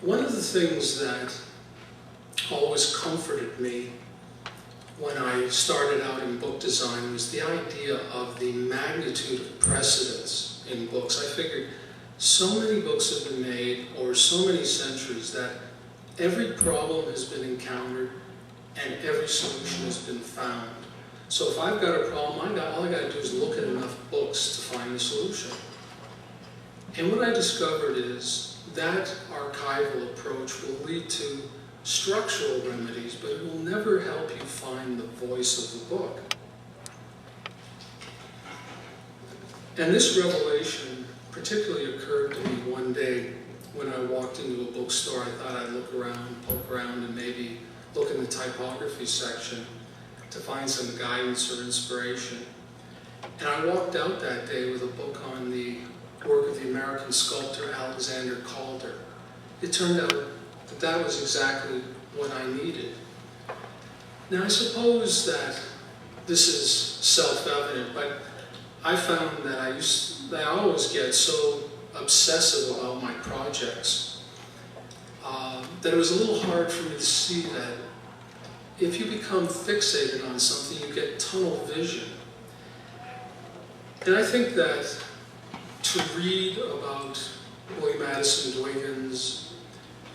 One of the things that always comforted me when I started out in book design was the idea of the magnitude of precedence in books. I figured so many books have been made over so many centuries that every problem has been encountered and every solution has been found. So if I've got a problem, all I got to do is look at enough books to find the solution. And what I discovered is that archival approach will lead to structural remedies, but it will never help you find the voice of the book. And this revelation particularly occurred to me one day when I walked into a bookstore. I thought I'd look around, poke around, and maybe look in the typography section to find some guidance or inspiration. And I walked out that day with a book on the work of the American sculptor Alexander Calder. It turned out that that was exactly what I needed. Now I suppose that this is self-evident, but I found that I always get so obsessive about my projects that it was a little hard for me to see that if you become fixated on something, you get tunnel vision. And I think that to read about William Addison Dwiggins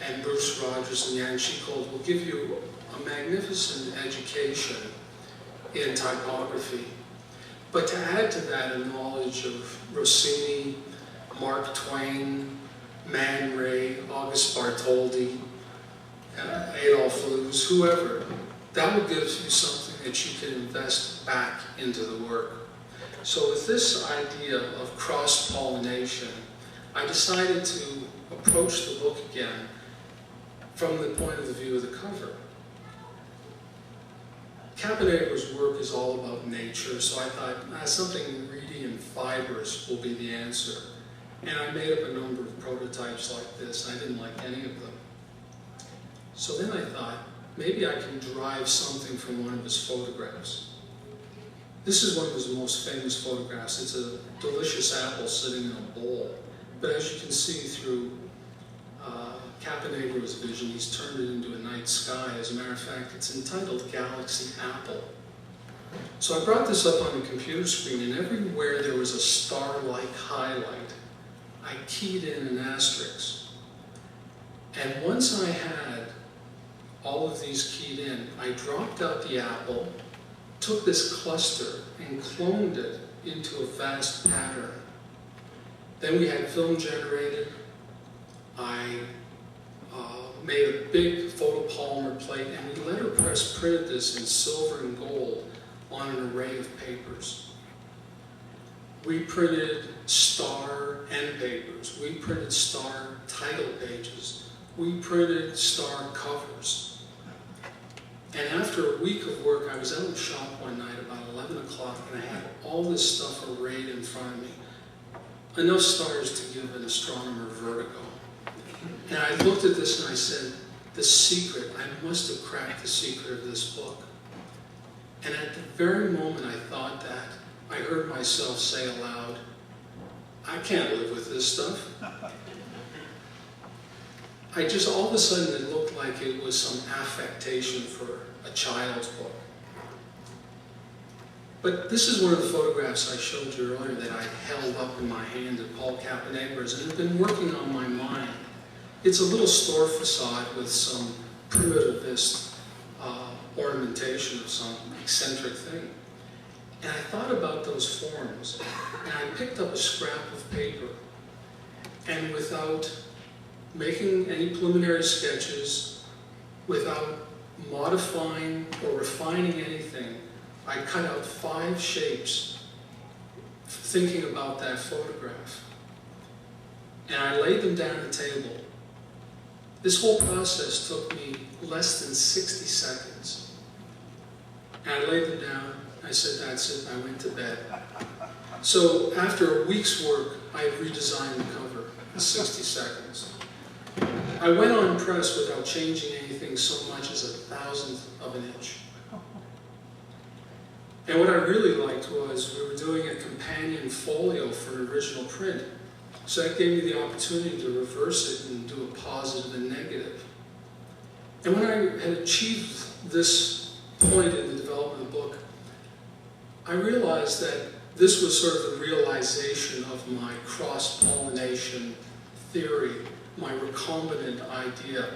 and Bruce Rogers and Jan Schichold will give you a magnificent education in typography. But to add to that a knowledge of Rossini, Mark Twain, Man Ray, August Bartholdi, Adolf Loos, whoever, that will give you something that you can invest back into the work. So with this idea of cross-pollination, I decided to approach the book again from the point of view of the cover. Caponegra's work is all about nature, so I thought something reedy and fibrous will be the answer. And I made up a number of prototypes like this. I didn't like any of them. So then I thought, maybe I can derive something from one of his photographs. This is one of his most famous photographs. It's a delicious apple sitting in a bowl. But as you can see through Caponegra's vision, he's turned it into a night sky. As a matter of fact, it's entitled Galaxy Apple. So I brought this up on the computer screen, and everywhere there was a star-like highlight, I keyed in an asterisk. And once I had all of these keyed in, I dropped out the apple, took this cluster and cloned it into a vast pattern. Then we had film generated. I made a big photopolymer plate, and we letterpress printed this in silver and gold on an array of papers. We printed star end papers. We printed star title pages. We printed star covers. And after a week of work, I was out in the shop one night about 11 o'clock, and I had all this stuff arrayed in front of me. Enough stars to give an astronomer vertigo. And I looked at this and I said, the secret, I must have cracked the secret of this book. And at the very moment I thought that, I heard myself say aloud, I can't live with this stuff. All of a sudden it looked like it was some affectation for a child's book. But this is one of the photographs I showed you earlier that I held up in my hand at Paul Caponegra's, and it had been working on my mind. It's a little store facade with some primitivist ornamentation of some eccentric thing. And I thought about those forms, and I picked up a scrap of paper, and without making any preliminary sketches, without modifying or refining anything, I cut out 5 shapes thinking about that photograph. And I laid them down on the table. This whole process took me less than 60 seconds. And I laid them down, I said, that's it, and I went to bed. So after a week's work, I had redesigned the cover in 60 seconds. I went on press without changing anything so much as 1/1000th of an inch. And what I really liked was we were doing a companion folio for an original print. So that gave me the opportunity to reverse it and do a positive and negative. And when I had achieved this point in the development of the book, I realized that this was sort of the realization of my cross-pollination theory, my recombinant idea.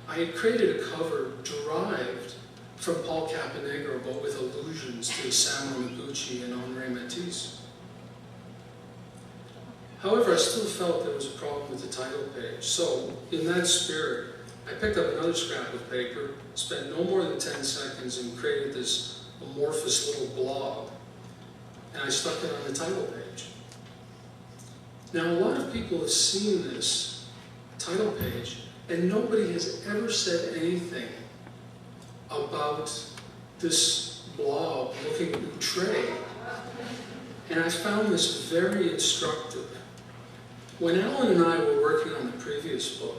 I had created a cover derived from Paul Caponegro, but with allusions to Samuel Noguchi and Henri Matisse. However, I still felt there was a problem with the title page. So, in that spirit, I picked up another scrap of paper, spent no more than 10 seconds, and created this amorphous little blob. And I stuck it on the title page. Now, a lot of people have seen this title page, and nobody has ever said anything about this blob looking outre. And I found this very instructive. When Alan and I were working on the previous book,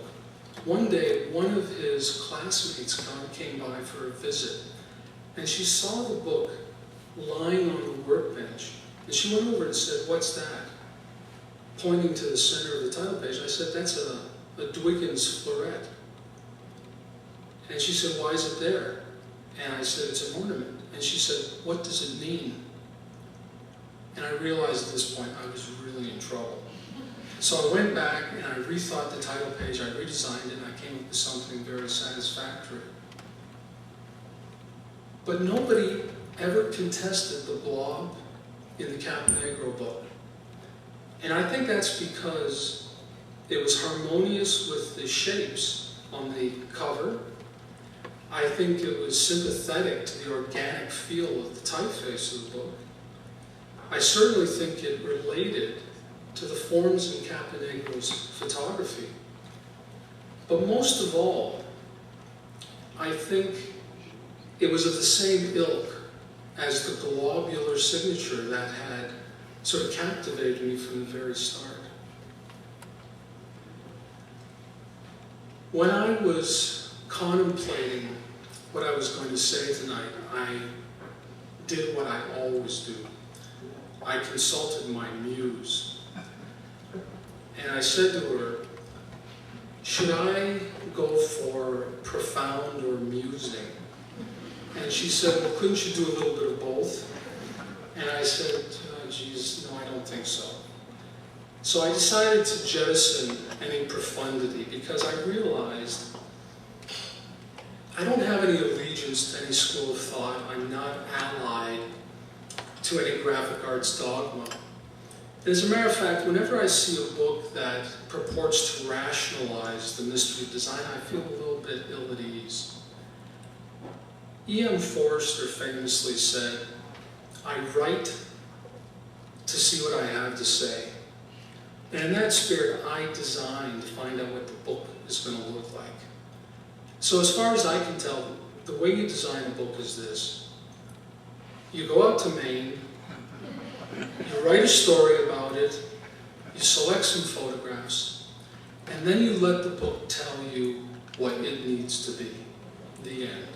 one day one of his classmates came by for a visit, and she saw the book lying on the workbench, and she went over and said, "What's that?" Pointing to the center of the title page. I said, "That's a Dwiggins floret." And she said, "Why is it there?" And I said, "It's an ornament." And she said, "What does it mean?" And I realized at this point I was really in trouble. So I went back and I rethought the title page, I redesigned it, and I came up with something very satisfactory. But nobody ever contested the blob in the Caponegro book. And I think that's because it was harmonious with the shapes on the cover. I think it was sympathetic to the organic feel of the typeface of the book. I certainly think it related to the forms in Caponegro's photography. But most of all, I think it was of the same ilk as the globular signature that had sort of captivated me from the very start. When I was contemplating what I was going to say tonight, I did what I always do. I consulted my muse. And I said to her, "Should I go for profound or musing?" And she said, "Well, couldn't you do a little bit of both?" And I said, "Geez, no, I don't think so." So I decided to jettison any profundity because I realized I don't have any allegiance to any school of thought. I'm not allied to any graphic arts dogma. As a matter of fact, whenever I see a book that purports to rationalize the mystery of design, I feel a little bit ill at ease. E.M. Forster famously said, "I write to see what I have to say." And in that spirit, I design to find out what the book is going to look like. So as far as I can tell, the way you design a book is this. You go out to Maine, you write a story about it, you select some photographs, and then you let the book tell you what it needs to be. The end.